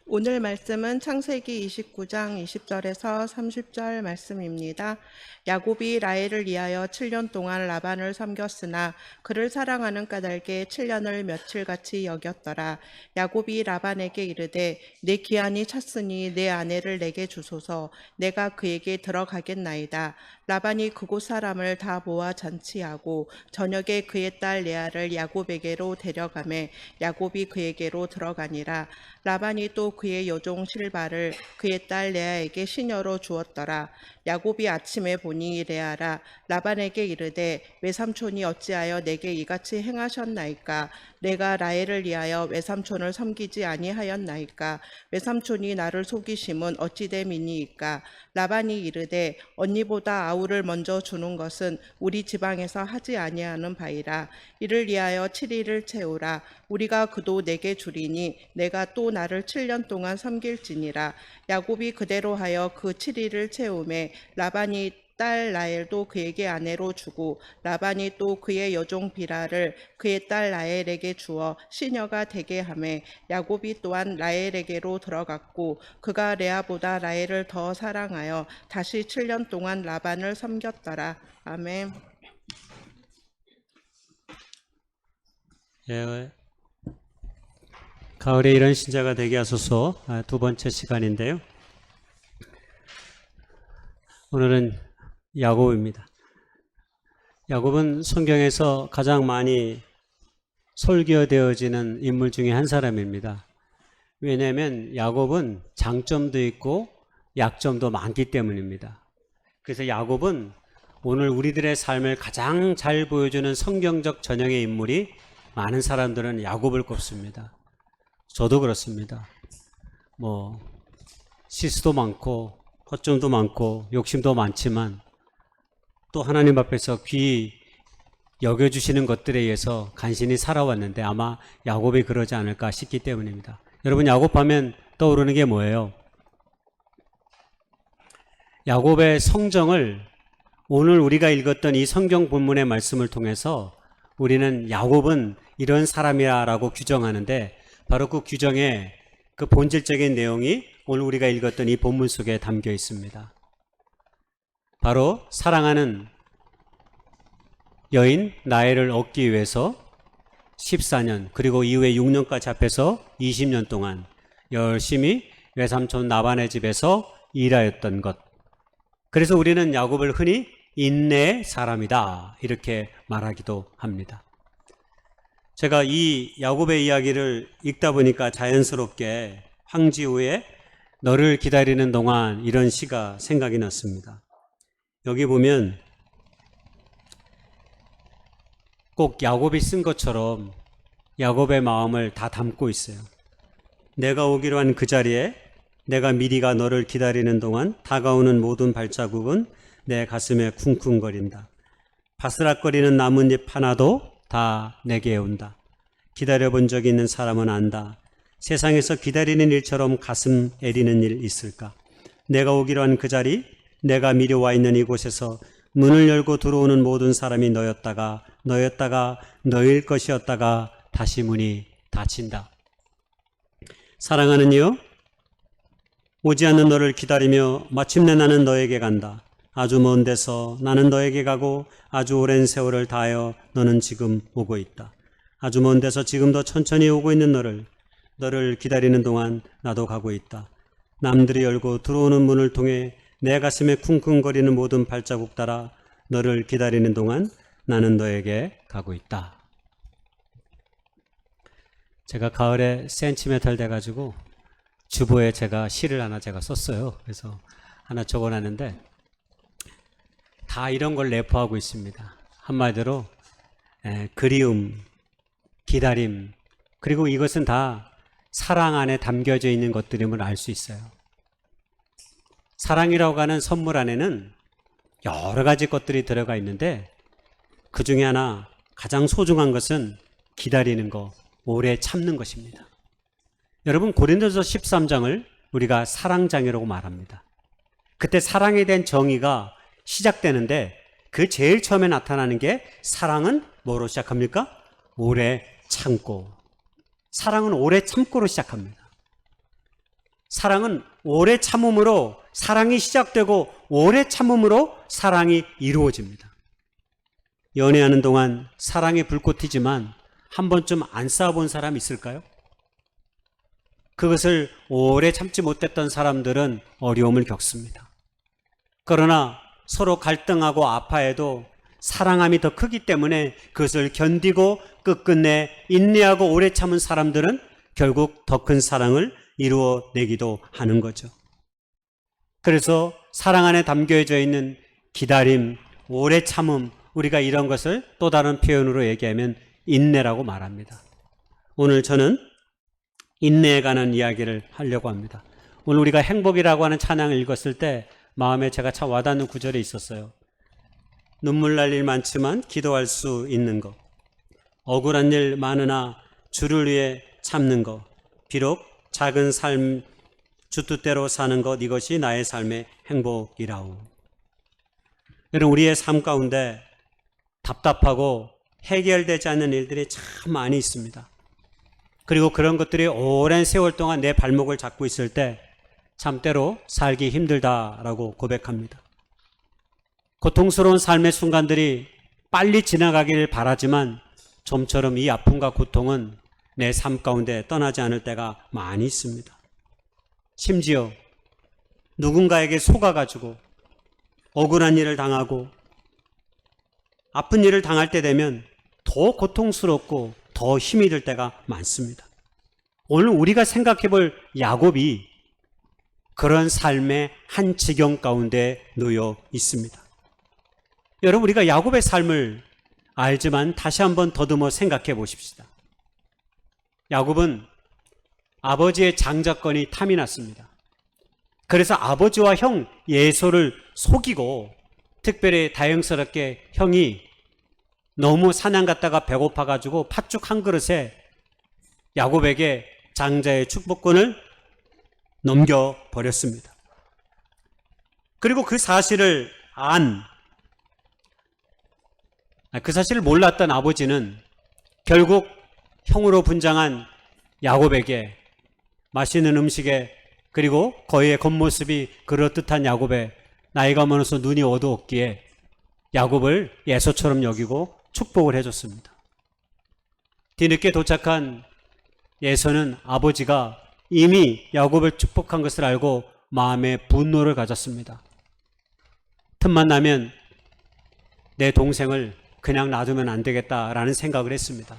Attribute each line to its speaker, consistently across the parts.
Speaker 1: 오늘 말씀은 창세기 29장 20절에서 30절 말씀입니다. 야곱이 라헬을 위하여 7년 동안 라반을 섬겼으나 그를 사랑하는 까닭에 7년을 며칠같이 여겼더라. 야곱이 라반에게 이르되 내 기한이 찼으니 내 아내를 내게 주소서. 내가 그에게 들어가겠나이다. 라반이 그곳 사람을 다 모아 잔치하고 저녁에 그의 딸 레아를 야곱에게로 데려가매 야곱이 그에게로 들어가니라. 라반이 또 그의 여종 실바를 그의 딸 레아에게 시녀로 주었더라. 야곱이 아침에 보니 레아라 라반에게 이르되 외삼촌이 어찌하여 내게 이같이 행하셨나이까? 내가 라헬을 위하여 외삼촌을 섬기지 아니하였나이까? 외삼촌이 나를 속이심은 어찌 됨이니이까? 라반이 이르되 언니보다 아우를 먼저 주는 것은 우리 지방에서 하지 아니하는 바이라. 이를 위하여 7일을 채우라. 우리가 그도 내게 주리니 내가 또 나를 7년 동안 섬길지니라. 야곱이 그대로 하여 그 7일을 채우매 라반이 딸 라헬도 그에게 아내로 주고 라반이 또 그의 여종 비라를 그의 딸 라헬에게 주어 시녀가 되게 하매 야곱이 또한 라헬에게로 들어갔고 그가 레아보다 라헬을 더 사랑하여 다시 7년 동안 라반을 섬겼더라. 아멘.
Speaker 2: 예, 가을에 이런 신자가 되게 하소서. 두 번째 시간인데요. 오늘은 야곱입니다. 야곱은 성경에서 가장 많이 설교되어지는 인물 중에 한 사람입니다. 왜냐하면 야곱은 장점도 있고 약점도 많기 때문입니다. 그래서 야곱은 오늘 우리들의 삶을 가장 잘 보여주는 성경적 전형의 인물이 많은 사람들은 야곱을 꼽습니다. 저도 그렇습니다. 실수도 많고 허점도 많고 욕심도 많지만 또 하나님 앞에서 귀히 여겨주시는 것들에 의해서 간신히 살아왔는데 아마 야곱이 그러지 않을까 싶기 때문입니다. 여러분, 야곱하면 떠오르는 게 뭐예요? 야곱의 성정을 오늘 우리가 읽었던 이 성경 본문의 말씀을 통해서 우리는 야곱은 이런 사람이라고 규정하는데 바로 그 규정의 그 본질적인 내용이 오늘 우리가 읽었던 이 본문 속에 담겨 있습니다. 바로 사랑하는 여인 라헬을 얻기 위해서 14년 그리고 이후에 6년까지 합해서 20년 동안 열심히 외삼촌 라반의 집에서 일하였던 것. 그래서 우리는 야곱을 흔히 인내의 사람이다 이렇게 말하기도 합니다. 제가 이 야곱의 이야기를 읽다 보니까 자연스럽게 황지우의 너를 기다리는 동안 이런 시가 생각이 났습니다. 여기 보면 꼭 야곱이 쓴 것처럼 야곱의 마음을 다 담고 있어요. 내가 오기로 한 그 자리에 내가 미리가 너를 기다리는 동안 다가오는 모든 발자국은 내 가슴에 쿵쿵거린다. 바스락거리는 나뭇잎 하나도 다 내게 온다. 기다려본 적이 있는 사람은 안다. 세상에서 기다리는 일처럼 가슴 애리는 일 있을까? 내가 오기로 한 그 자리, 내가 미리 와 있는 이곳에서 문을 열고 들어오는 모든 사람이 너였다가 너일 것이었다가 다시 문이 닫힌다. 사랑하는 이여, 오지 않는 너를 기다리며 마침내 나는 너에게 간다. 아주 먼 데서 나는 너에게 가고 아주 오랜 세월을 다하여 너는 지금 오고 있다. 아주 먼 데서 지금도 천천히 오고 있는 너를 기다리는 동안 나도 가고 있다. 남들이 열고 들어오는 문을 통해 내 가슴에 쿵쿵거리는 모든 발자국 따라 너를 기다리는 동안 나는 너에게 가고 있다. 제가 가을에 센티멘탈 돼가지고 주보에 제가 시를 하나 제가 썼어요. 그래서 하나 적어놨는데 다 이런 걸 내포하고 있습니다. 한마디로 그리움, 기다림, 그리고 이것은 다 사랑 안에 담겨져 있는 것들임을 알 수 있어요. 사랑이라고 하는 선물 안에는 여러 가지 것들이 들어가 있는데 그 중에 하나 가장 소중한 것은 기다리는 거, 오래 참는 것입니다. 여러분, 고린도서 13장을 우리가 사랑장이라고 말합니다. 그때 사랑에 대한 정의가 시작되는데 그 제일 처음에 나타나는 게 사랑은 뭐로 시작합니까? 오래 참고. 사랑은 오래 참고로 시작합니다. 사랑은 오래 참음으로 사랑이 시작되고 오래 참음으로 사랑이 이루어집니다. 연애하는 동안 사랑의 불꽃이지만 한 번쯤 안 싸워본 사람 있을까요? 그것을 오래 참지 못했던 사람들은 어려움을 겪습니다. 그러나 서로 갈등하고 아파해도 사랑함이 더 크기 때문에 그것을 견디고 끝끝내 인내하고 오래 참은 사람들은 결국 더 큰 사랑을 이루어내기도 하는 거죠. 그래서 사랑 안에 담겨져 있는 기다림, 오래 참음, 우리가 이런 것을 또 다른 표현으로 얘기하면 인내라고 말합니다. 오늘 저는 인내에 관한 이야기를 하려고 합니다. 오늘 우리가 행복이라고 하는 찬양을 읽었을 때 마음에 제가 참 와닿는 구절이 있었어요. 눈물 날 일 많지만 기도할 수 있는 것, 억울한 일 많으나 주를 위해 참는 것, 비록 작은 삶 주 뜻대로 사는 것, 이것이 나의 삶의 행복이라오. 여러분, 우리의 삶 가운데 답답하고 해결되지 않는 일들이 참 많이 있습니다. 그리고 그런 것들이 오랜 세월 동안 내 발목을 잡고 있을 때 참 때로 살기 힘들다라고 고백합니다. 고통스러운 삶의 순간들이 빨리 지나가기를 바라지만 좀처럼 이 아픔과 고통은 내 삶 가운데 떠나지 않을 때가 많이 있습니다. 심지어 누군가에게 속아가지고 억울한 일을 당하고 아픈 일을 당할 때 되면 더 고통스럽고 더 힘이 들 때가 많습니다. 오늘 우리가 생각해 볼 야곱이 그런 삶의 한 지경 가운데 놓여 있습니다. 여러분, 우리가 야곱의 삶을 알지만 다시 한번 더듬어 생각해 보십시다. 야곱은 아버지의 장자권이 탐이 났습니다. 그래서 아버지와 형 예소를 속이고 특별히 다행스럽게 형이 너무 사냥 갔다가 배고파가지고 팥죽 한 그릇에 야곱에게 장자의 축복권을 넘겨버렸습니다. 그리고 그 사실을 몰랐던 아버지는 결국 형으로 분장한 야곱에게 맛있는 음식에 그리고 거의의 겉모습이 그럴듯한 야곱의 나이가 많아서 눈이 어두웠기에 야곱을 예소처럼 여기고 축복을 해줬습니다. 뒤늦게 도착한 예서는 아버지가 이미 야곱을 축복한 것을 알고 마음에 분노를 가졌습니다. 틈만 나면 내 동생을 그냥 놔두면 안 되겠다라는 생각을 했습니다.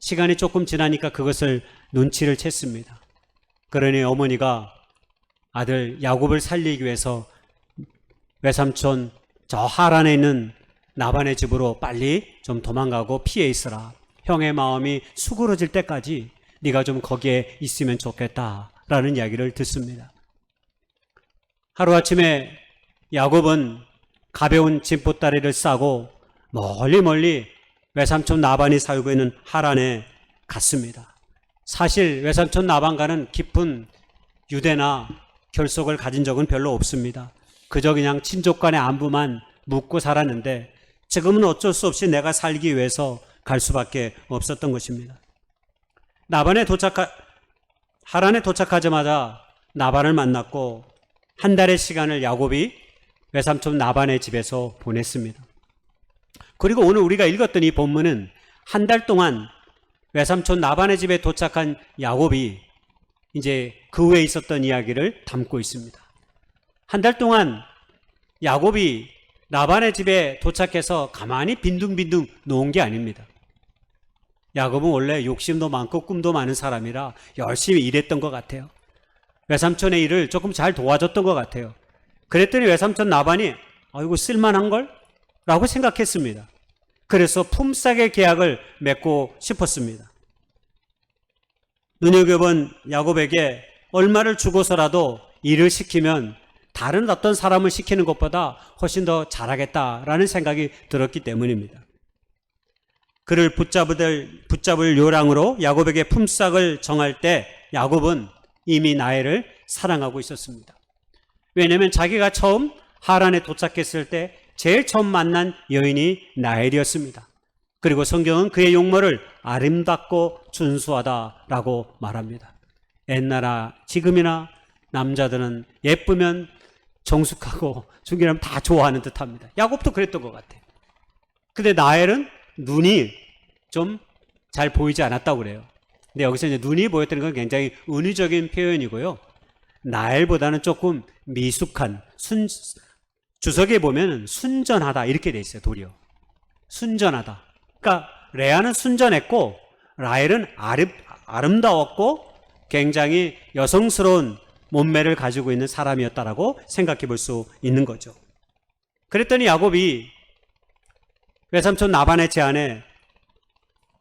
Speaker 2: 시간이 조금 지나니까 그것을 눈치를 챘습니다. 그러니 어머니가 아들 야곱을 살리기 위해서 외삼촌 저 하란에 있는 나반의 집으로 빨리 좀 도망가고 피해 있어라. 형의 마음이 수그러질 때까지 네가 좀 거기에 있으면 좋겠다라는 이야기를 듣습니다. 하루아침에 야곱은 가벼운 짐보따리를 싸고 멀리 외삼촌 나반이 살고 있는 하란에 갔습니다. 사실 외삼촌 나반과는 깊은 유대나 결속을 가진 적은 별로 없습니다. 그저 그냥 친족 간의 안부만 묻고 살았는데 지금은 어쩔 수 없이 내가 살기 위해서 갈 수밖에 없었던 것입니다. 하란에 도착하자마자 나반을 만났고 한 달의 시간을 야곱이 외삼촌 나반의 집에서 보냈습니다. 그리고 오늘 우리가 읽었던 이 본문은 한 달 동안 외삼촌 나반의 집에 도착한 야곱이 이제 그 후에 있었던 이야기를 담고 있습니다. 한 달 동안 야곱이 라반의 집에 도착해서 가만히 빈둥빈둥 놓은 게 아닙니다. 야곱은 원래 욕심도 많고 꿈도 많은 사람이라 열심히 일했던 것 같아요. 외삼촌의 일을 조금 잘 도와줬던 것 같아요. 그랬더니 외삼촌 나반이 이거 쓸만한걸? 라고 생각했습니다. 그래서 품삯의 계약을 맺고 싶었습니다. 눈여겨본 야곱에게 얼마를 주고서라도 일을 시키면 다른 어떤 사람을 시키는 것보다 훨씬 더 잘하겠다라는 생각이 들었기 때문입니다. 그를 붙잡을 요랑으로 야곱에게 품삯을 정할 때 야곱은 이미 라헬을 사랑하고 있었습니다. 왜냐하면 자기가 처음 하란에 도착했을 때 제일 처음 만난 여인이 라헬이었습니다. 그리고 성경은 그의 용모를 아름답고 준수하다라고 말합니다. 옛날나 지금이나 남자들은 예쁘면 정숙하고 중기라면 다 좋아하는 듯합니다. 야곱도 그랬던 것 같아요. 근데 라헬은 눈이 좀 잘 보이지 않았다고 그래요. 근데 여기서 이제 눈이 보였다는 건 굉장히 은유적인 표현이고요. 라헬보다는 조금 미숙한, 주석에 보면 순전하다 이렇게 돼 있어요. 도리어 순전하다. 그러니까 레아는 순전했고 라헬은 아름다웠고 굉장히 여성스러운 몸매를 가지고 있는 사람이었다라고 생각해 볼 수 있는 거죠. 그랬더니 야곱이 외삼촌 라반의 제안에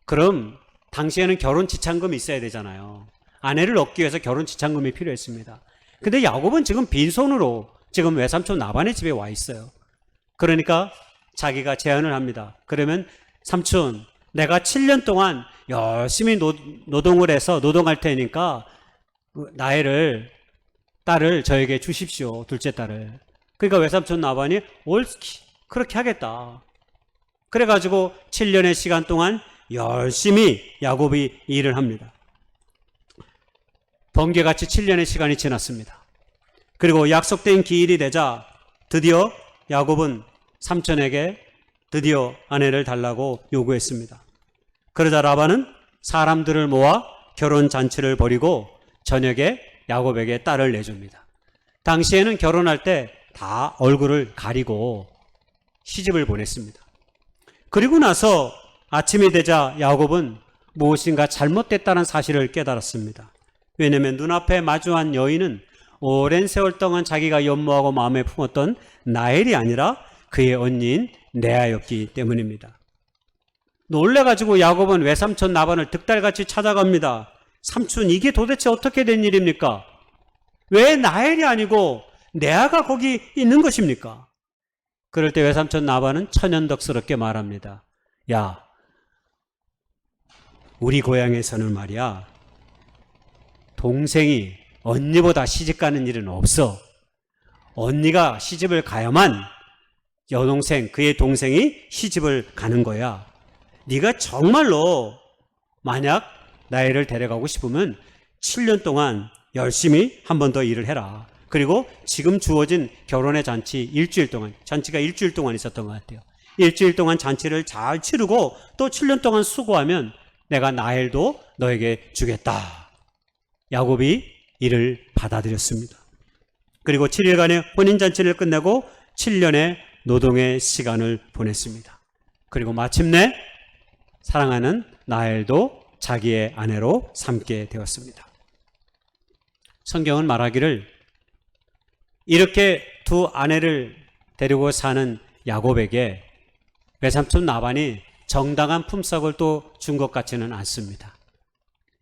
Speaker 2: 그럼 당시에는 결혼 지참금이 있어야 되잖아요. 아내를 얻기 위해서 결혼 지참금이 필요했습니다. 근데 야곱은 지금 빈손으로 지금 외삼촌 라반의 집에 와 있어요. 그러니까 자기가 제안을 합니다. 그러면 삼촌, 내가 7년 동안 열심히 노동을 해서 노동할 테니까 딸을 저에게 주십시오. 둘째 딸을. 그러니까 외삼촌 라반이 옳지 그렇게 하겠다. 그래가지고 7년의 시간 동안 열심히 야곱이 일을 합니다. 번개같이 7년의 시간이 지났습니다. 그리고 약속된 기일이 되자 드디어 야곱은 삼촌에게 드디어 아내를 달라고 요구했습니다. 그러자 라반은 사람들을 모아 결혼 잔치를 벌이고 저녁에 야곱에게 딸을 내줍니다. 당시에는 결혼할 때 다 얼굴을 가리고 시집을 보냈습니다. 그리고 나서 아침이 되자 야곱은 무엇인가 잘못됐다는 사실을 깨달았습니다. 왜냐하면 눈앞에 마주한 여인은 오랜 세월 동안 자기가 연모하고 마음에 품었던 라헬이 아니라 그의 언니인 레아였기 때문입니다. 놀래가지고 야곱은 외삼촌 라반을 득달같이 찾아갑니다. 삼촌, 이게 도대체 어떻게 된 일입니까? 왜 라헬이 아니고 레아가 거기 있는 것입니까? 그럴 때 외삼촌 라반은 천연덕스럽게 말합니다. 야, 우리 고향에서는 말이야, 동생이 언니보다 시집가는 일은 없어. 언니가 시집을 가야만 여동생, 그의 동생이 시집을 가는 거야. 네가 정말로 만약 나이를 데려가고 싶으면 7년 동안 열심히 한 번 더 일을 해라. 그리고 지금 주어진 결혼의 잔치 일주일 동안, 잔치가 일주일 동안 있었던 것 같아요. 일주일 동안 잔치를 잘 치르고 또 7년 동안 수고하면 내가 라헬도 너에게 주겠다. 야곱이 이를 받아들였습니다. 그리고 7일간의 혼인잔치를 끝내고 7년의 노동의 시간을 보냈습니다. 그리고 마침내 사랑하는 라헬도 자기의 아내로 삼게 되었습니다. 성경은 말하기를 이렇게 두 아내를 데리고 사는 야곱에게 외삼촌 라반이 정당한 품삯을 또 준 것 같지는 않습니다.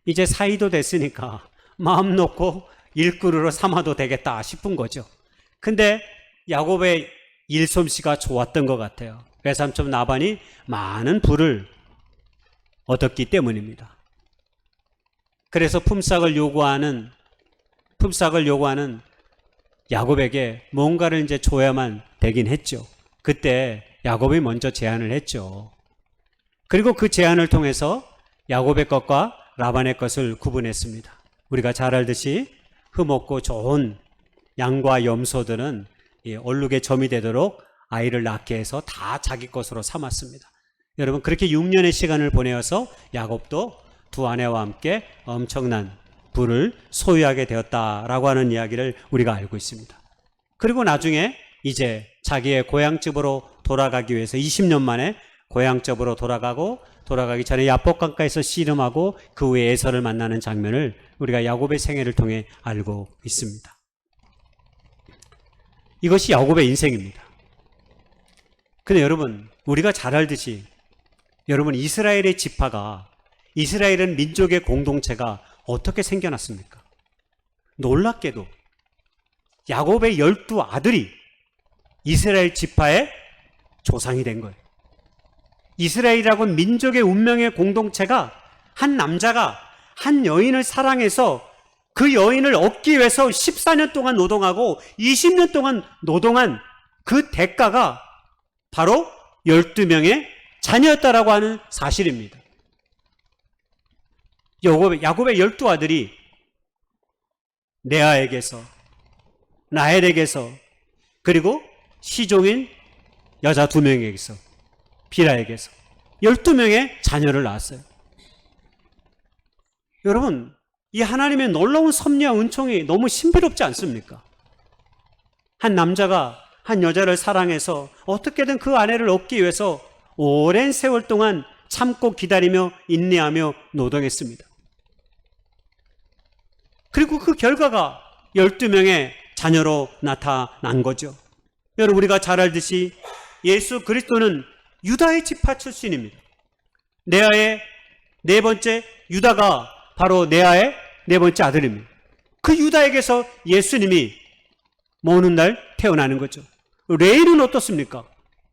Speaker 2: 이제 사이도 됐으니까 마음 놓고 일꾼으로 삼아도 되겠다 싶은 거죠. 근데 야곱의 일솜씨가 좋았던 것 같아요. 외삼촌 라반이 많은 부를 얻었기 때문입니다. 그래서 품삯을 요구하는 야곱에게 뭔가를 이제 줘야만 되긴 했죠. 그때 야곱이 먼저 제안을 했죠. 그리고 그 제안을 통해서 야곱의 것과 라반의 것을 구분했습니다. 우리가 잘 알듯이 흠없고 좋은 양과 염소들은 얼룩의 점이 되도록 아이를 낳게 해서 다 자기 것으로 삼았습니다. 여러분, 그렇게 6년의 시간을 보내어서 야곱도 두 아내와 함께 엄청난 부를 소유하게 되었다라고 하는 이야기를 우리가 알고 있습니다. 그리고 나중에 이제 자기의 고향집으로 돌아가기 위해서 20년 만에 고향집으로 돌아가기 전에 야복강가에서 씨름하고 그 후에 에서를 만나는 장면을 우리가 야곱의 생애를 통해 알고 있습니다. 이것이 야곱의 인생입니다. 근데 여러분, 우리가 잘 알듯이 여러분, 이스라엘의 지파가, 이스라엘은 민족의 공동체가 어떻게 생겨났습니까? 놀랍게도 야곱의 12아들이 이스라엘 지파의 조상이 된 거예요. 이스라엘이라고 민족의 운명의 공동체가 한 남자가 한 여인을 사랑해서 그 여인을 얻기 위해서 14년 동안 노동하고 20년 동안 노동한 그 대가가 바로 12명의 자녀였다라고 하는 사실입니다. 야곱의 12아들이 레아에게서 라헬에게서, 그리고 시종인 여자 2명에게서, 비라에게서 12명의 자녀를 낳았어요. 여러분, 이 하나님의 놀라운 섭리와 은총이 너무 신비롭지 않습니까? 한 남자가 한 여자를 사랑해서 어떻게든 그 아내를 얻기 위해서 오랜 세월 동안 참고 기다리며 인내하며 노동했습니다. 그리고 그 결과가 12명의 자녀로 나타난 거죠. 여러분, 우리가 잘 알듯이 예수 그리스도는 유다의 지파 출신입니다. 레아의 네 번째, 유다가 바로 레아의 네 번째 아들입니다. 그 유다에게서 예수님이 먼 훗날 태어나는 거죠. 레위는 어떻습니까?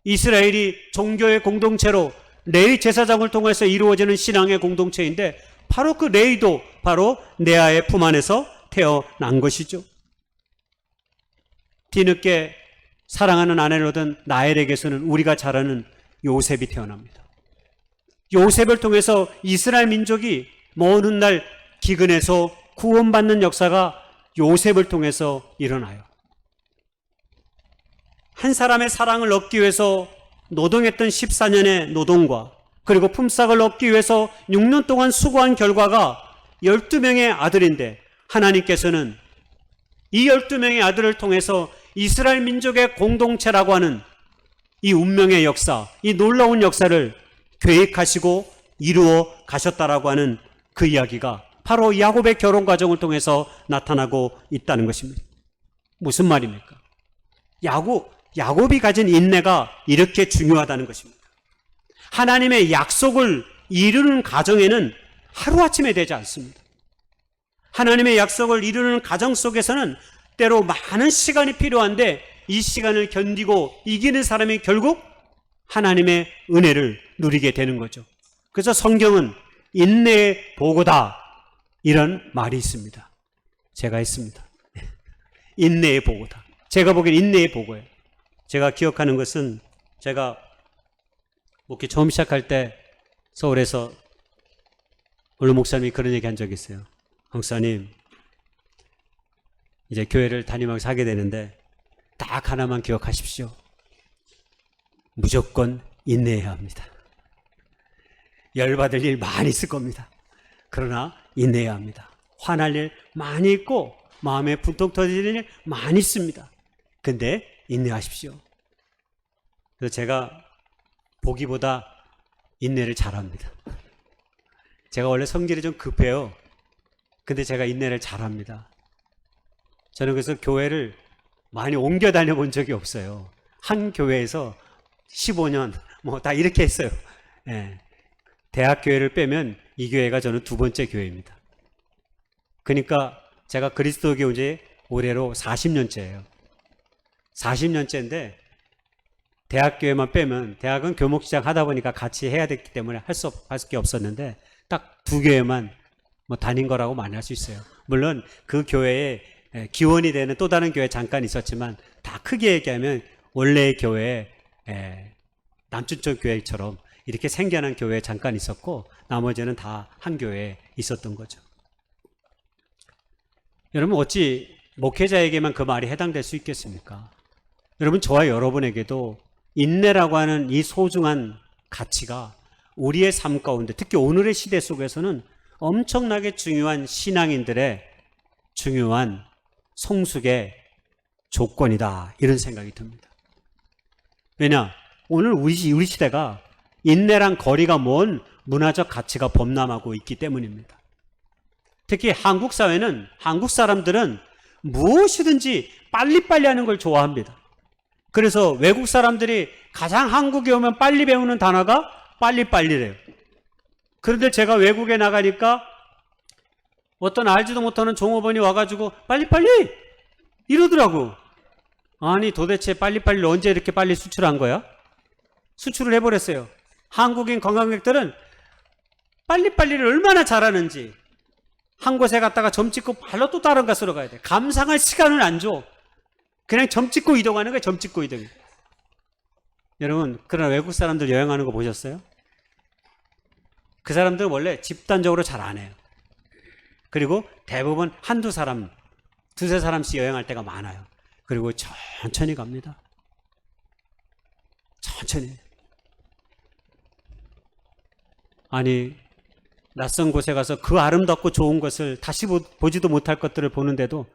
Speaker 2: 이스라엘이 종교의 공동체로 레위 제사장을 통해서 이루어지는 신앙의 공동체인데, 바로 그 레위도 바로 레아의 품 안에서 태어난 것이죠. 뒤늦게 사랑하는 아내를 얻은 라헬에게서는 우리가 잘 아는 요셉이 태어납니다. 요셉을 통해서 이스라엘 민족이 먼 훗날 기근에서 구원받는 역사가 요셉을 통해서 일어나요. 한 사람의 사랑을 얻기 위해서 노동했던 14년의 노동과, 그리고 품삯을 얻기 위해서 6년 동안 수고한 결과가 12명의 아들인데, 하나님께서는 이 12명의 아들을 통해서 이스라엘 민족의 공동체라고 하는 이 운명의 역사, 이 놀라운 역사를 계획하시고 이루어 가셨다라고 하는 그 이야기가 바로 야곱의 결혼 과정을 통해서 나타나고 있다는 것입니다. 무슨 말입니까? 야곱이 가진 인내가 이렇게 중요하다는 것입니다. 하나님의 약속을 이루는 과정에는 하루아침에 되지 않습니다. 하나님의 약속을 이루는 과정 속에서는 때로 많은 시간이 필요한데, 이 시간을 견디고 이기는 사람이 결국 하나님의 은혜를 누리게 되는 거죠. 그래서 성경은 인내의 보고다, 이런 말이 있습니다. 제가 했습니다. 인내의 보고다. 제가 보기엔 인내의 보고예요. 제가 기억하는 것은, 제가 목회 처음 시작할 때 서울에서 어느 목사님이 그런 얘기 한 적이 있어요. 목사님, 이제 교회를 담임하면서 하게 되는데 딱 하나만 기억하십시오. 무조건 인내해야 합니다. 열받을 일 많이 있을 겁니다. 그러나 인내해야 합니다. 화날 일 많이 있고 마음에 분통 터지는 일 많이 있습니다. 근데 인내하십시오. 그래서 제가 보기보다 인내를 잘합니다. 제가 원래 성질이 좀 급해요. 근데 제가 인내를 잘합니다. 저는 그래서 교회를 많이 옮겨 다녀본 적이 없어요. 한 교회에서 15년 뭐 다 이렇게 했어요. 예. 대학 교회를 빼면 이 교회가 저는 두 번째 교회입니다. 그러니까 제가 그리스도교에 온 지 올해로 40년째예요. 40년째인데 대학 교회만 빼면, 대학은 교목 시작 하다 보니까 같이 해야 됐기 때문에 할 게 없었는데, 딱 두 교회만 뭐 다닌 거라고 많이 할 수 있어요. 물론 그 교회에 기원이 되는 또 다른 교회 잠깐 있었지만, 다 크게 얘기하면 원래의 교회, 남춘천 교회처럼 이렇게 생겨난 교회에 잠깐 있었고, 나머지는 다 한 교회에 있었던 거죠. 여러분, 어찌 목회자에게만 그 말이 해당될 수 있겠습니까? 여러분, 저와 여러분에게도 인내라고 하는 이 소중한 가치가 우리의 삶 가운데, 특히 오늘의 시대 속에서는 엄청나게 중요한 신앙인들의 중요한 성숙의 조건이다, 이런 생각이 듭니다. 왜냐? 오늘 우리 시대가 인내랑 거리가 먼 문화적 가치가 범람하고 있기 때문입니다. 특히 한국 사회는, 한국 사람들은 무엇이든지 빨리빨리 하는 걸 좋아합니다. 그래서 외국 사람들이 가장 한국에 오면 빨리 배우는 단어가 빨리빨리래요. 그런데 제가 외국에 나가니까 어떤 알지도 못하는 종업원이 와가지고 빨리빨리 이러더라고. 아니, 도대체 빨리빨리를 언제 이렇게 빨리 수출한 거야? 수출을 해버렸어요. 한국인 관광객들은 빨리빨리를 얼마나 잘하는지, 한 곳에 갔다가 점 찍고 발로 또 다른 곳으로 가야 돼. 감상할 시간을 안 줘. 그냥 점 찍고 이동하는 거예요. 점 찍고 이동. 여러분, 그러나 외국 사람들 여행하는 거 보셨어요? 그 사람들은 원래 집단적으로 잘 안 해요. 그리고 대부분 한두 사람, 두세 사람씩 여행할 때가 많아요. 그리고 천천히 갑니다. 천천히. 아니, 낯선 곳에 가서 그 아름답고 좋은 것을 다시 보지도 못할 것들을 보는데도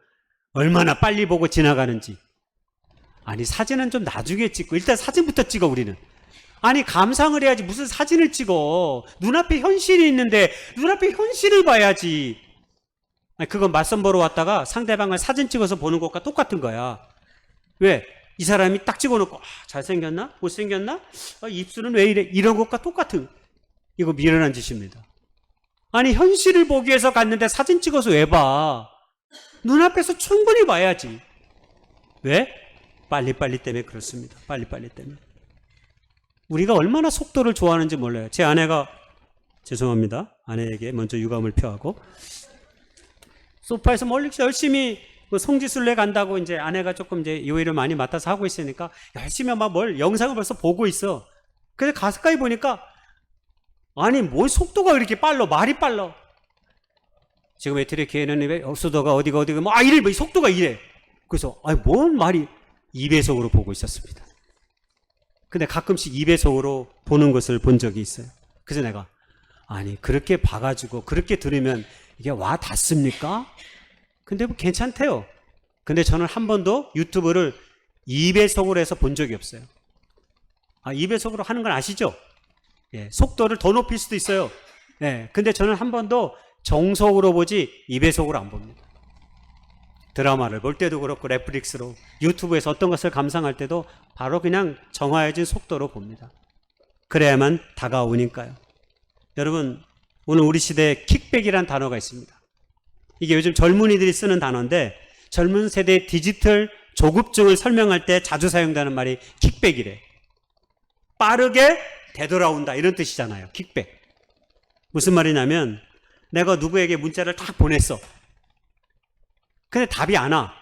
Speaker 2: 얼마나 빨리 보고 지나가는지. 아니, 사진은 좀 나중에 찍고 일단 사진부터 찍어. 우리는 아니, 감상을 해야지 무슨 사진을 찍어. 눈앞에 현실이 있는데 눈앞에 현실을 봐야지. 아니, 그건 맞선 보러 왔다가 상대방을 사진 찍어서 보는 것과 똑같은 거야. 왜? 이 사람이 딱 찍어놓고 잘생겼나? 못생겼나? 입술은 왜 이래? 이런 것과 똑같은, 이거 미련한 짓입니다. 아니, 현실을 보기 위해서 갔는데 사진 찍어서 왜 봐? 눈앞에서 충분히 봐야지. 왜? 빨리빨리 때문에 그렇습니다. 빨리빨리 때문에. 우리가 얼마나 속도를 좋아하는지 몰라요. 제 아내가, 죄송합니다, 아내에게 먼저 유감을 표하고, 소파에서 멀리 열심히 성지순례 간다고 이제 아내가 조금 이제 요일을 많이 맡아서 하고 있으니까 열심히 막 영상을 벌써 보고 있어. 그래서 가까이 보니까 아니, 뭘 속도가 이렇게 빨라? 말이 빨라. 지금 애틀의 기회는 수도가 어디가 이래, 뭐 속도가 이래. 그래서 아니, 뭔 말이 2배속으로 보고 있었습니다. 근데 가끔씩 2배속으로 보는 것을 본 적이 있어요. 그래서 내가 아니, 그렇게 봐가지고 그렇게 들으면 이게 와 닿습니까? 근데 뭐 괜찮대요. 근데 저는 한 번도 유튜브를 2배속으로 해서 본 적이 없어요. 2배속으로 하는 건 아시죠? 예, 속도를 더 높일 수도 있어요. 예, 근데 저는 한 번도 정속으로 보지 2배속으로 안 봅니다. 드라마를 볼 때도 그렇고 넷플릭스로, 유튜브에서 어떤 것을 감상할 때도 바로 그냥 정화해진 속도로 봅니다. 그래야만 다가오니까요. 여러분, 오늘 우리 시대에 킥백이란 단어가 있습니다. 이게 요즘 젊은이들이 쓰는 단어인데, 젊은 세대의 디지털 조급증을 설명할 때 자주 사용되는 말이 킥백이래. 빠르게 되돌아온다, 이런 뜻이잖아요. 킥백. 무슨 말이냐면, 내가 누구에게 문자를 딱 보냈어. 근데 답이 안 와.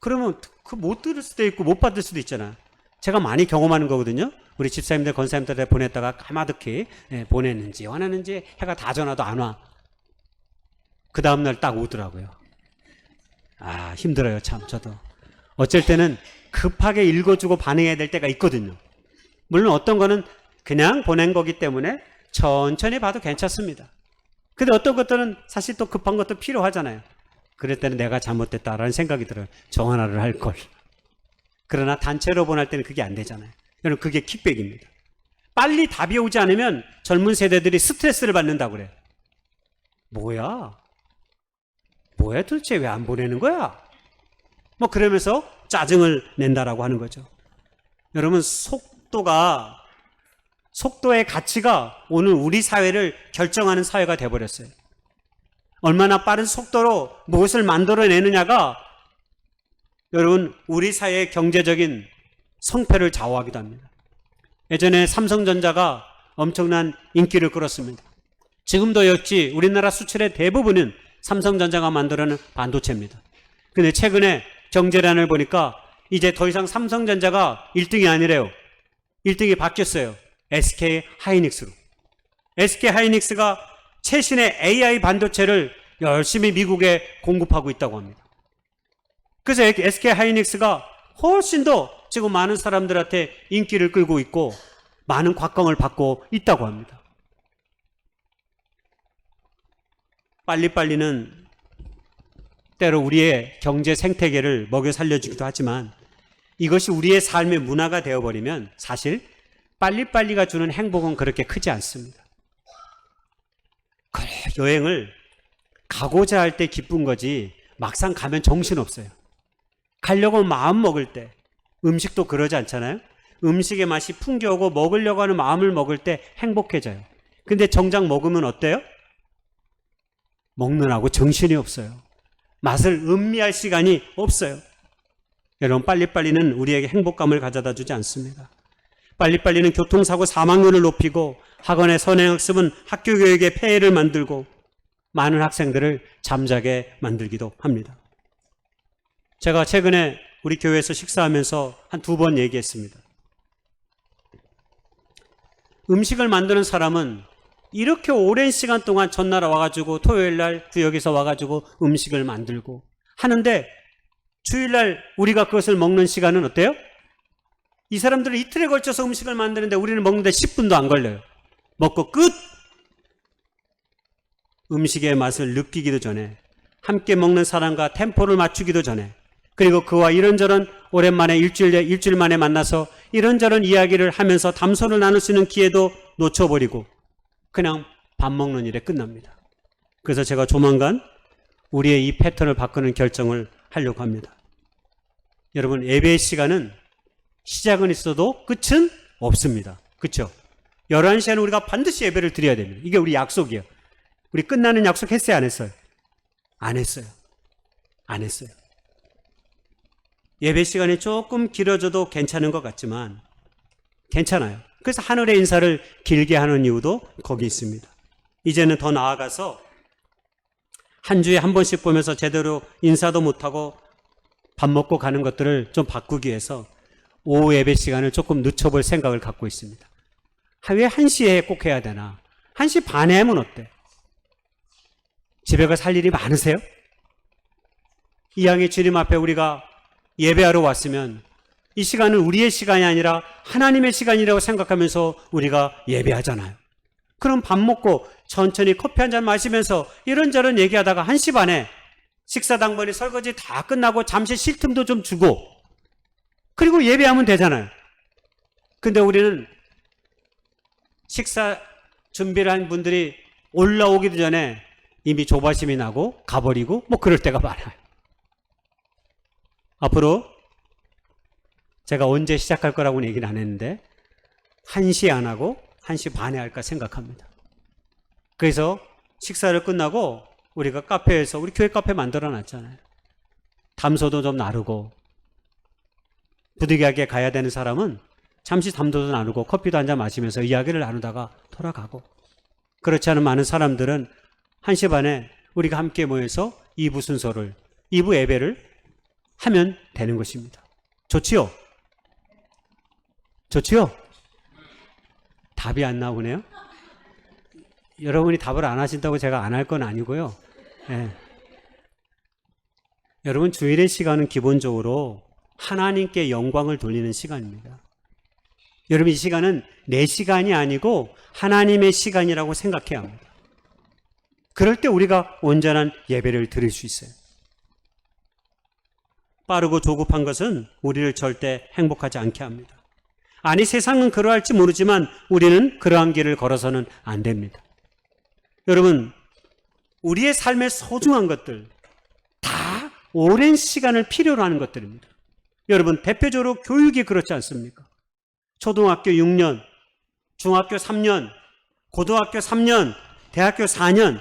Speaker 2: 그러면 그 못 들을 수도 있고 못 받을 수도 있잖아. 제가 많이 경험하는 거거든요. 우리 집사님들, 권사님들한테 보냈다가 까마득히 보냈는지 안 왔는지 해가 다 전화도 안 와. 그 다음날 딱 오더라고요. 힘들어요, 참. 저도 어쩔 때는 급하게 읽어주고 반응해야 될 때가 있거든요. 물론 어떤 거는 그냥 보낸 거기 때문에 천천히 봐도 괜찮습니다. 근데 어떤 것들은 사실 또 급한 것도 필요하잖아요. 그럴 때는 내가 잘못됐다라는 생각이 들어요. 정하나를 할 걸. 그러나 단체로 보낼 때는 그게 안 되잖아요. 여러분, 그게 킥백입니다. 빨리 답이 오지 않으면 젊은 세대들이 스트레스를 받는다고 그래요. 뭐야 도대체 왜 안 보내는 거야? 뭐 그러면서 짜증을 낸다라고 하는 거죠. 여러분, 속도의 가치가 오늘 우리 사회를 결정하는 사회가 돼버렸어요. 얼마나 빠른 속도로 무엇을 만들어내느냐가 여러분, 우리 사회의 경제적인 성패를 좌우하기도 합니다. 예전에 삼성전자가 엄청난 인기를 끌었습니다. 지금도 역시 우리나라 수출의 대부분은 삼성전자가 만들어낸 반도체입니다. 근데 최근에 경제란을 보니까 이제 더 이상 삼성전자가 1등이 아니래요. 1등이 바뀌었어요. SK 하이닉스로. SK 하이닉스가 최신의 AI 반도체를 열심히 미국에 공급하고 있다고 합니다. 그래서 SK 하이닉스가 훨씬 더 지금 많은 사람들한테 인기를 끌고 있고 많은 곽광을 받고 있다고 합니다. 빨리빨리는 때로 우리의 경제 생태계를 먹여 살려주기도 하지만 이것이 우리의 삶의 문화가 되어버리면 사실 빨리빨리가 주는 행복은 그렇게 크지 않습니다. 그래, 여행을 가고자 할 때 기쁜 거지 막상 가면 정신없어요. 가려고 마음 먹을 때, 음식도 그러지 않잖아요? 음식의 맛이 풍겨오고 먹으려고 하는 마음을 먹을 때 행복해져요. 근데 정작 먹으면 어때요? 먹느라고 정신이 없어요. 맛을 음미할 시간이 없어요. 여러분, 빨리빨리는 우리에게 행복감을 가져다 주지 않습니다. 빨리빨리는 교통사고 사망률을 높이고 학원의 선행학습은 학교 교육에 폐해를 만들고 많은 학생들을 잠자게 만들기도 합니다. 제가 최근에 우리 교회에서 식사하면서 한 2번 얘기했습니다. 음식을 만드는 사람은 이렇게 오랜 시간 동안 전날 와가지고 토요일 날 구역에서 와가지고 음식을 만들고 하는데 주일날 우리가 그것을 먹는 시간은 어때요? 이 사람들은 이틀에 걸쳐서 음식을 만드는데 우리는 먹는데 10분도 안 걸려요. 먹고 끝! 음식의 맛을 느끼기도 전에, 함께 먹는 사람과 템포를 맞추기도 전에, 그리고 그와 이런저런 오랜만에 일주일 만에 만나서 이런저런 이야기를 하면서 담소를 나눌 수 있는 기회도 놓쳐버리고 그냥 밥 먹는 일에 끝납니다. 그래서 제가 조만간 우리의 이 패턴을 바꾸는 결정을 하려고 합니다. 여러분, 예배의 시간은 시작은 있어도 끝은 없습니다. 그렇죠? 11시에는 우리가 반드시 예배를 드려야 됩니다. 이게 우리 약속이에요. 우리 끝나는 약속 했어요, 안 했어요? 안 했어요. 안 했어요. 예배 시간이 조금 길어져도 괜찮은 것 같지만 괜찮아요. 그래서 하늘의 인사를 길게 하는 이유도 거기 있습니다. 이제는 더 나아가서 한 주에 한 번씩 보면서 제대로 인사도 못하고 밥 먹고 가는 것들을 좀 바꾸기 위해서 오후 예배 시간을 조금 늦춰볼 생각을 갖고 있습니다. 왜 1시에 꼭 해야 되나? 1시 반에 하면 어때? 집에 가 살 일이 많으세요? 이왕에 주님 앞에 우리가 예배하러 왔으면 이 시간은 우리의 시간이 아니라 하나님의 시간이라고 생각하면서 우리가 예배하잖아요. 그럼 밥 먹고 천천히 커피 한 잔 마시면서 이런저런 얘기하다가 1시 반에 식사 당번에 설거지 다 끝나고 잠시 쉴 틈도 좀 주고 그리고 예배하면 되잖아요. 근데 우리는 식사 준비를 한 분들이 올라오기도 전에 이미 조바심이 나고 가버리고 뭐 그럴 때가 많아요. 앞으로 제가 언제 시작할 거라고는 얘기는 안 했는데 1시에 안 하고 1시 반에 할까 생각합니다. 그래서 식사를 끝나고 우리가 카페에서 우리 교회 카페 만들어 놨잖아요. 담소도 좀 나누고 부득이하게 가야 되는 사람은 잠시 담소도 나누고 커피도 한잔 마시면서 이야기를 나누다가 돌아가고 그렇지 않은 많은 사람들은 1시 반에 우리가 함께 모여서 2부 순서를 2부 예배를 하면 되는 것입니다. 좋지요? 좋지요? 답이 안 나오네요. 여러분이 답을 안 하신다고 제가 안 할 건 아니고요. 네. 여러분, 주일의 시간은 기본적으로 하나님께 영광을 돌리는 시간입니다. 여러분, 이 시간은 내 시간이 아니고 하나님의 시간이라고 생각해야 합니다. 그럴 때 우리가 온전한 예배를 드릴 수 있어요. 빠르고 조급한 것은 우리를 절대 행복하지 않게 합니다. 아니, 세상은 그러할지 모르지만 우리는 그러한 길을 걸어서는 안 됩니다. 여러분, 우리의 삶의 소중한 것들 다 오랜 시간을 필요로 하는 것들입니다. 여러분, 대표적으로 교육이 그렇지 않습니까? 초등학교 6년, 중학교 3년, 고등학교 3년, 대학교 4년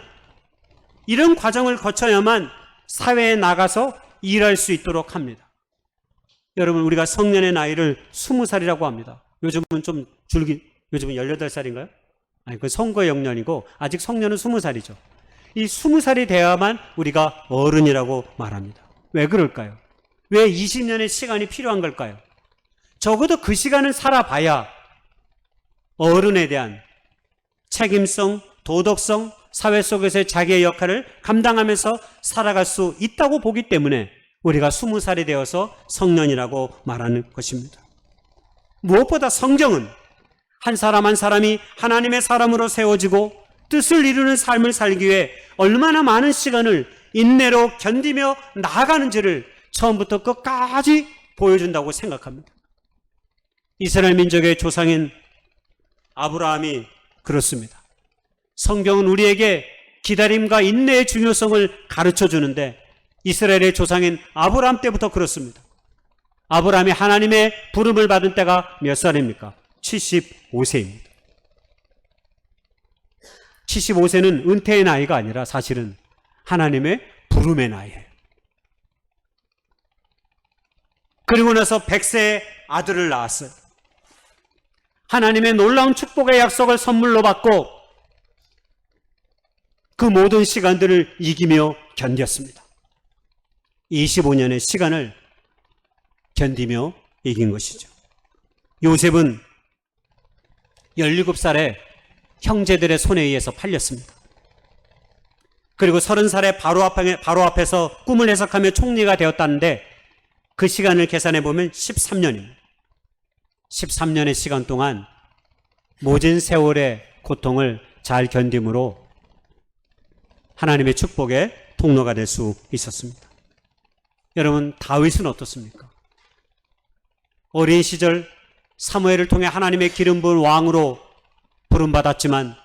Speaker 2: 이런 과정을 거쳐야만 사회에 나가서 일할 수 있도록 합니다. 여러분, 우리가 성년의 나이를 20살이라고 합니다. 요즘은 좀 요즘은 18살인가요? 아니, 그 선거 영년이고 아직 성년은 20살이죠. 이 20살이 되어야만 우리가 어른이라고 말합니다. 왜 그럴까요? 왜 20년의 시간이 필요한 걸까요? 적어도 그 시간은 살아봐야 어른에 대한 책임성, 도덕성, 사회 속에서의 자기의 역할을 감당하면서 살아갈 수 있다고 보기 때문에 우리가 20살이 되어서 성년이라고 말하는 것입니다. 무엇보다 성경은 한 사람 한 사람이 하나님의 사람으로 세워지고 뜻을 이루는 삶을 살기 위해 얼마나 많은 시간을 인내로 견디며 나아가는지를 처음부터 끝까지 보여준다고 생각합니다. 이스라엘 민족의 조상인 아브라함이 그렇습니다. 성경은 우리에게 기다림과 인내의 중요성을 가르쳐 주는데 이스라엘의 조상인 아브라함 때부터 그렇습니다. 아브라함이 하나님의 부름을 받은 때가 몇 살입니까? 75세입니다. 75세는 은퇴의 나이가 아니라 사실은 하나님의 부름의 나이예요. 그리고 나서 100세의 아들을 낳았어요. 하나님의 놀라운 축복의 약속을 선물로 받고 그 모든 시간들을 이기며 견뎠습니다. 25년의 시간을 견디며 이긴 것이죠. 요셉은 17살에 형제들의 손에 의해서 팔렸습니다. 그리고 30살에 바로 앞에서 꿈을 해석하며 총리가 되었다는데 그 시간을 계산해 보면 13년입니다. 13년의 시간 동안 모진 세월의 고통을 잘 견딤으로 하나님의 축복의 통로가 될 수 있었습니다. 여러분, 다윗은 어떻습니까? 어린 시절 사무엘을 통해 하나님의 기름 부은 왕으로 부름받았지만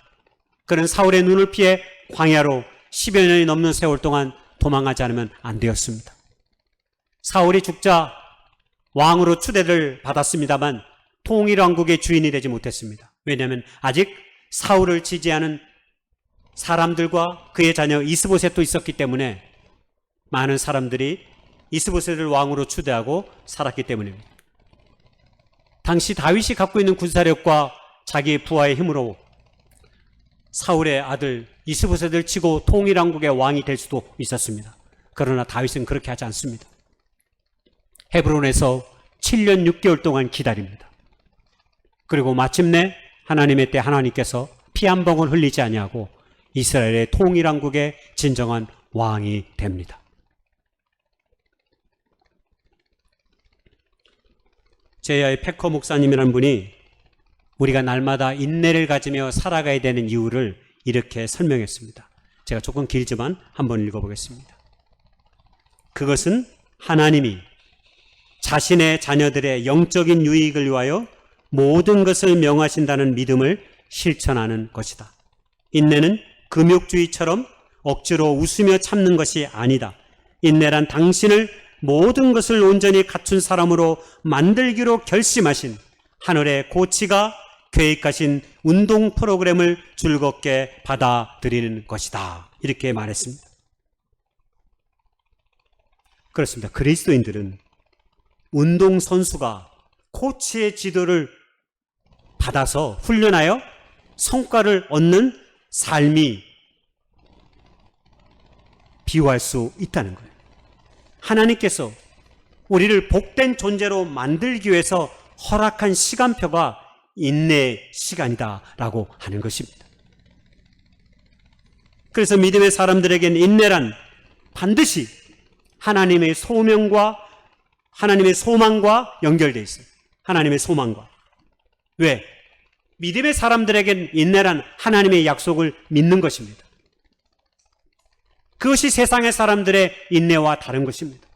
Speaker 2: 그는 사울의 눈을 피해 광야로 10여 년이 넘는 세월 동안 도망하지 않으면 안 되었습니다. 사울이 죽자 왕으로 추대를 받았습니다만 통일왕국의 주인이 되지 못했습니다. 왜냐하면 아직 사울을 지지하는 사람들과 그의 자녀 이스보셋도 있었기 때문에 많은 사람들이 이스보셋을 왕으로 추대하고 살았기 때문입니다. 당시 다윗이 갖고 있는 군사력과 자기의 부하의 힘으로 사울의 아들 이스보셋을 치고 통일왕국의 왕이 될 수도 있었습니다. 그러나 다윗은 그렇게 하지 않습니다. 헤브론에서 7년 6개월 동안 기다립니다. 그리고 마침내 하나님의 때 하나님께서 피 한 방울 흘리지 아니하고 이스라엘의 통일왕국의 진정한 왕이 됩니다. 제야의 패커 목사님이라는 분이 우리가 날마다 인내를 가지며 살아가야 되는 이유를 이렇게 설명했습니다. 제가 조금 길지만 한번 읽어보겠습니다. 그것은 하나님이 자신의 자녀들의 영적인 유익을 위하여 모든 것을 명하신다는 믿음을 실천하는 것이다. 인내는 금욕주의처럼 억지로 웃으며 참는 것이 아니다. 인내란 당신을 모든 것을 온전히 갖춘 사람으로 만들기로 결심하신 하늘의 고치가 계획하신 운동 프로그램을 즐겁게 받아들이는 것이다. 이렇게 말했습니다. 그렇습니다. 그리스도인들은 운동선수가 코치의 지도를 받아서 훈련하여 성과를 얻는 삶이 비유할 수 있다는 거예요. 하나님께서 우리를 복된 존재로 만들기 위해서 허락한 시간표가 인내의 시간이다라고 하는 것입니다. 그래서 믿음의 사람들에게는 인내란 반드시 하나님의 소명과 하나님의 소망과 연결되어 있어요. 하나님의 소망과. 왜? 믿음의 사람들에게는 인내란 하나님의 약속을 믿는 것입니다. 그것이 세상의 사람들의 인내와 다른 것입니다.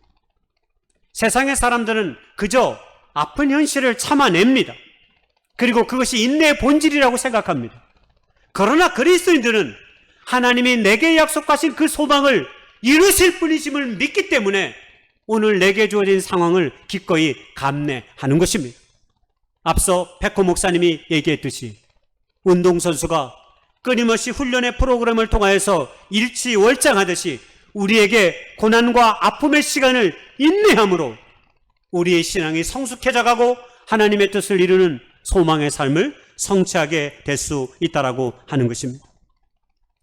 Speaker 2: 세상의 사람들은 그저 아픈 현실을 참아냅니다. 그리고 그것이 인내의 본질이라고 생각합니다. 그러나 그리스도인들은 하나님이 내게 약속하신 그 소망을 이루실 분이심을 믿기 때문에 오늘 내게 주어진 상황을 기꺼이 감내하는 것입니다. 앞서 백호 목사님이 얘기했듯이 운동선수가 끊임없이 훈련의 프로그램을 통하여서 일치월장하듯이 우리에게 고난과 아픔의 시간을 인내함으로 우리의 신앙이 성숙해져가고 하나님의 뜻을 이루는 소망의 삶을 성취하게 될 수 있다라고 하는 것입니다.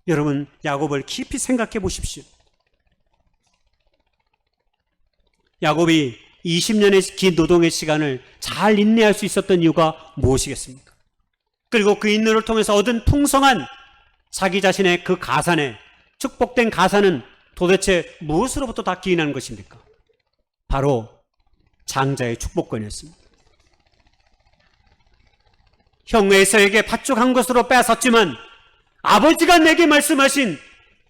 Speaker 2: 여러분, 야곱을 깊이 생각해 보십시오. 야곱이 20년의 긴 노동의 시간을 잘 인내할 수 있었던 이유가 무엇이겠습니까? 그리고 그 인내를 통해서 얻은 풍성한 자기 자신의 그 가산에, 축복된 가산은 도대체 무엇으로부터 다 기인하는 것입니까? 바로 장자의 축복권이었습니다. 형 에서에게 팥죽 것으로 빼앗았지만 아버지가 내게 말씀하신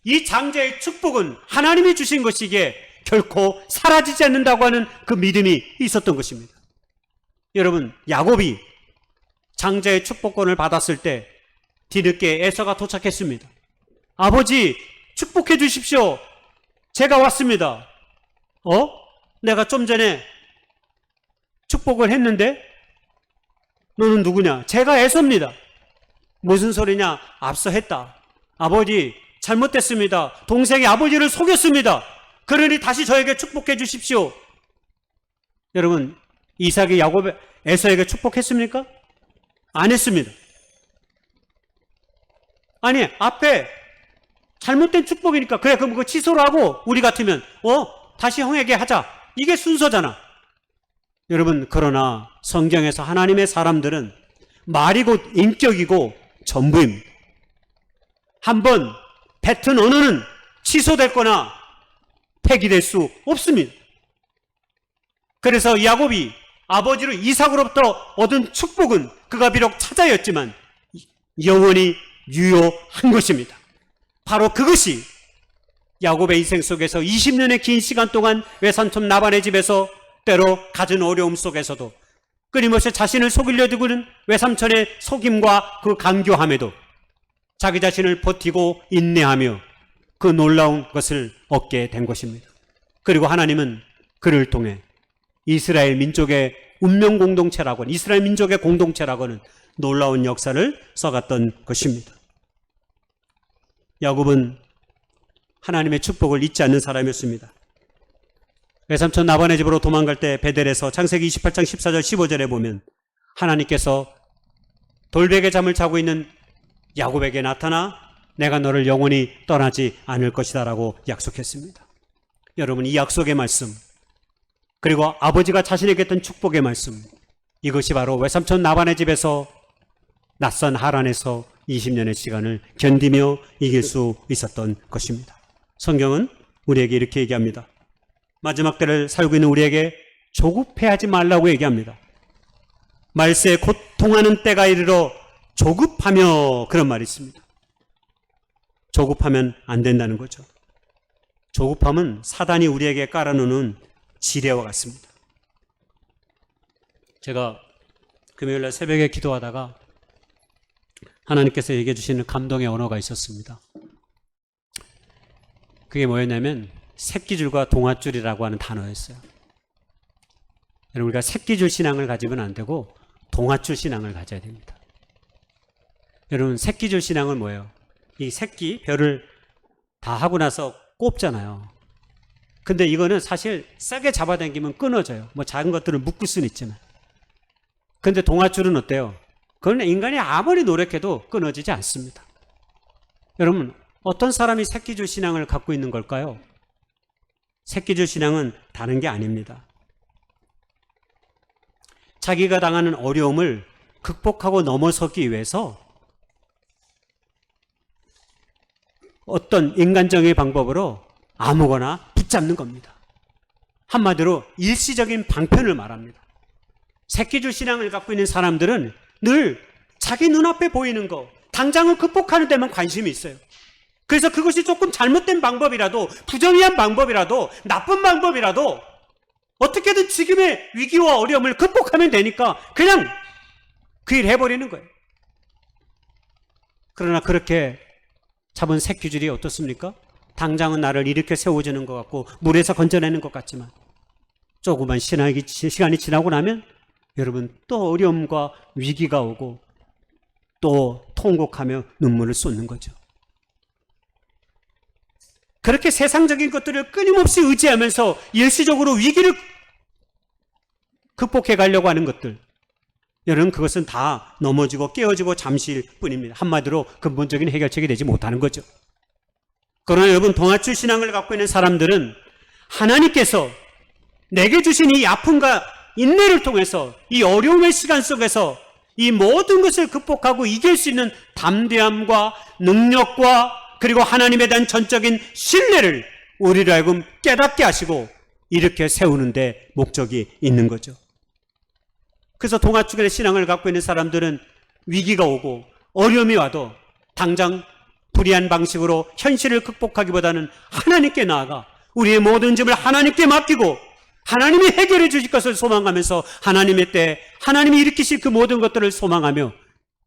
Speaker 2: 이 장자의 축복은 하나님이 주신 것이기에 결코 사라지지 않는다고 하는 그 믿음이 있었던 것입니다. 여러분, 야곱이 장자의 축복권을 받았을 때 뒤늦게 에서가 도착했습니다. 아버지, 축복해 주십시오. 제가 왔습니다. 내가 좀 전에 축복을 했는데 너는 누구냐? 제가 에서입니다. 무슨 소리냐? 앞서 했다. 아버지, 잘못됐습니다. 동생이 아버지를 속였습니다. 그러니 다시 저에게 축복해 주십시오. 여러분, 이삭이 에서에게 축복했습니까? 안 했습니다. 아니, 앞에 잘못된 축복이니까 그래, 그럼 그거 취소를 하고 우리 같으면 다시 형에게 하자. 이게 순서잖아. 여러분, 그러나 성경에서 하나님의 사람들은 말이 곧 인격이고 전부입니다. 한번 뱉은 언어는 취소됐거나 폐기될 수 없습니다. 그래서 야곱이 아버지로 이삭으로부터 얻은 축복은 그가 비록 차자였지만 영원히 유효한 것입니다. 바로 그것이 야곱의 인생 속에서 20년의 긴 시간 동안 외삼촌 라반의 집에서 때로 갖은 어려움 속에서도 끊임없이 자신을 속이려 두고는 외삼촌의 속임과 그 강교함에도 자기 자신을 버티고 인내하며 그 놀라운 것을 얻게 된 것입니다. 그리고 하나님은 그를 통해 이스라엘 민족의 운명 공동체라고는, 이스라엘 민족의 공동체라고는 놀라운 역사를 써갔던 것입니다. 야곱은 하나님의 축복을 잊지 않는 사람이었습니다. 외삼촌 라반의 집으로 도망갈 때 베델에서 창세기 28장 14절 15절에 보면 하나님께서 돌베개 잠을 자고 있는 야곱에게 나타나 내가 너를 영원히 떠나지 않을 것이다 라고 약속했습니다. 여러분, 이 약속의 말씀, 그리고 아버지가 자신에게 했던 축복의 말씀, 이것이 바로 외삼촌 라반의 집에서 낯선 하란에서 20년의 시간을 견디며 이길 수 있었던 것입니다. 성경은 우리에게 이렇게 얘기합니다. 마지막 때를 살고 있는 우리에게 조급해하지 말라고 얘기합니다. 말세에 고통하는 때가 이르러 조급하며, 그런 말이 있습니다. 조급하면 안 된다는 거죠. 조급함은 사단이 우리에게 깔아놓는 지뢰와 같습니다. 제가 금요일날 새벽에 기도하다가 하나님께서 얘기해 주시는 감동의 언어가 있었습니다. 그게 뭐였냐면 새끼줄과 동아줄이라고 하는 단어였어요. 여러분, 우리가 새끼줄 신앙을 가지면 안 되고 동아줄 신앙을 가져야 됩니다. 여러분, 새끼줄 신앙은 뭐예요? 이 새끼 별을 다 하고 나서 꼽잖아요. 근데 이거는 사실 세게 잡아당기면 끊어져요. 뭐 작은 것들을 묶을 수는 있지만. 근데 동아줄은 어때요? 그건 인간이 아무리 노력해도 끊어지지 않습니다. 여러분, 어떤 사람이 새끼줄 신앙을 갖고 있는 걸까요? 새끼줄 신앙은 다른 게 아닙니다. 자기가 당하는 어려움을 극복하고 넘어서기 위해서 어떤 인간적인 방법으로 아무거나 붙잡는 겁니다. 한마디로 일시적인 방편을 말합니다. 새끼줄 신앙을 갖고 있는 사람들은 늘 자기 눈앞에 보이는 거, 당장은 극복하는 데만 관심이 있어요. 그래서 그것이 조금 잘못된 방법이라도, 부정의한 방법이라도, 나쁜 방법이라도 어떻게든 지금의 위기와 어려움을 극복하면 되니까 그냥 그 일 해버리는 거예요. 그러나 그렇게 잡은 새끼줄이 어떻습니까? 당장은 나를 일으켜 세워주는 것 같고 물에서 건져내는 것 같지만 조그만 시간이 지나고 나면 여러분 또 어려움과 위기가 오고 또 통곡하며 눈물을 쏟는 거죠. 그렇게 세상적인 것들을 끊임없이 의지하면서 일시적으로 위기를 극복해 가려고 하는 것들, 여러분 그것은 다 넘어지고 깨어지고 잠시일 뿐입니다. 한마디로 근본적인 해결책이 되지 못하는 거죠. 그러나 여러분, 동아줄 신앙을 갖고 있는 사람들은 하나님께서 내게 주신 이 아픔과 인내를 통해서 이 어려움의 시간 속에서 이 모든 것을 극복하고 이길 수 있는 담대함과 능력과 그리고 하나님에 대한 전적인 신뢰를 우리를 하여금 깨닫게 하시고 이렇게 세우는 데 목적이 있는 거죠. 그래서 동아줄의 신앙을 갖고 있는 사람들은 위기가 오고 어려움이 와도 당장 불의한 방식으로 현실을 극복하기보다는 하나님께 나아가 우리의 모든 짐을 하나님께 맡기고 하나님이 해결해 주실 것을 소망하면서 하나님의 때 하나님이 일으키실 그 모든 것들을 소망하며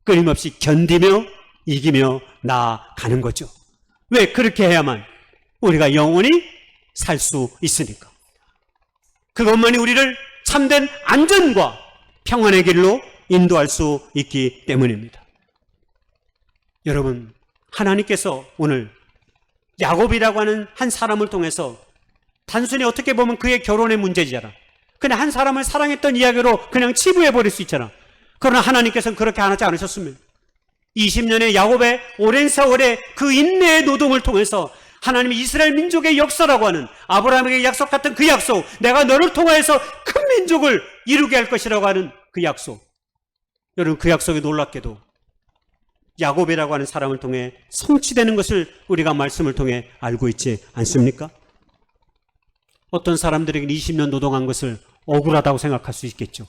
Speaker 2: 끊임없이 견디며 이기며 나아가는 거죠. 왜? 그렇게 해야만 우리가 영원히 살 수 있으니까. 그것만이 우리를 참된 안전과 평안의 길로 인도할 수 있기 때문입니다. 여러분, 하나님께서 오늘 야곱이라고 하는 한 사람을 통해서 단순히 어떻게 보면 그의 결혼의 문제잖아. 그냥 한 사람을 사랑했던 이야기로 그냥 치부해버릴 수 있잖아. 그러나 하나님께서는 그렇게 하지 않으셨습니다. 20년의 야곱의 오랜 세월의 그 인내의 노동을 통해서 하나님이 이스라엘 민족의 역사라고 하는 아브라함에게 약속했던 그 약속, 내가 너를 통하여서 큰 민족을 이루게 할 것이라고 하는 그 약속, 여러분 그 약속이 놀랍게도 야곱이라고 하는 사람을 통해 성취되는 것을 우리가 말씀을 통해 알고 있지 않습니까? 어떤 사람들에게 20년 노동한 것을 억울하다고 생각할 수 있겠죠.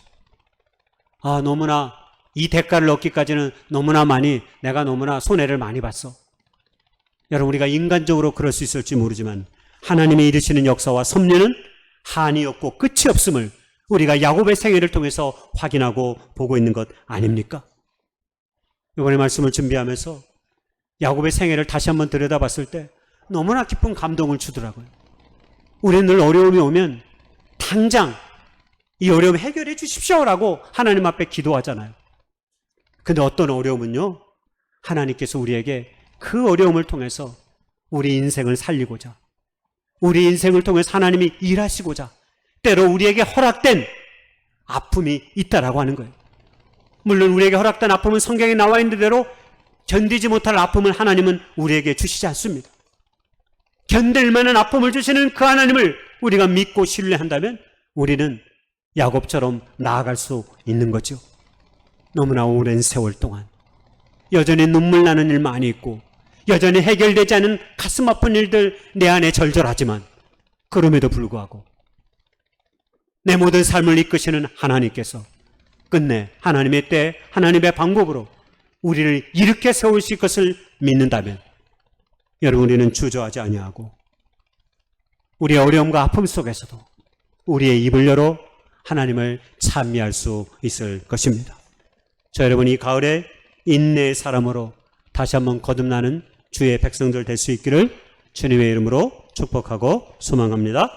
Speaker 2: 아, 너무나 이 대가를 얻기까지는 내가 너무나 손해를 많이 봤어. 여러분, 우리가 인간적으로 그럴 수 있을지 모르지만 하나님의 이르시는 역사와 섭리는 한이 없고 끝이 없음을 우리가 야곱의 생애를 통해서 확인하고 보고 있는 것 아닙니까? 이번에 말씀을 준비하면서 야곱의 생애를 다시 한번 들여다봤을 때 너무나 깊은 감동을 주더라고요. 우리는 늘 어려움이 오면 당장 이 어려움 해결해 주십시오라고 하나님 앞에 기도하잖아요. 근데 어떤 어려움은요, 하나님께서 우리에게 그 어려움을 통해서 우리 인생을 살리고자, 우리 인생을 통해서 하나님이 일하시고자 때로 우리에게 허락된 아픔이 있다라고 하는 거예요. 물론 우리에게 허락된 아픔은 성경에 나와 있는 대로 견디지 못할 아픔을 하나님은 우리에게 주시지 않습니다. 견딜 만한 아픔을 주시는 그 하나님을 우리가 믿고 신뢰한다면 우리는 야곱처럼 나아갈 수 있는 거죠. 너무나 오랜 세월 동안 여전히 눈물 나는 일 많이 있고 여전히 해결되지 않은 가슴 아픈 일들 내 안에 절절하지만 그럼에도 불구하고 내 모든 삶을 이끄시는 하나님께서 끝내 하나님의 때 하나님의 방법으로 우리를 일으켜 세우실 것을 믿는다면 여러분, 우리는 주저하지 아니하고 우리의 어려움과 아픔 속에서도 우리의 입을 열어 하나님을 찬미할 수 있을 것입니다. 저 여러분, 이 가을에 인내의 사람으로 다시 한번 거듭나는 주의 백성들 될 수 있기를 주님의 이름으로 축복하고 소망합니다.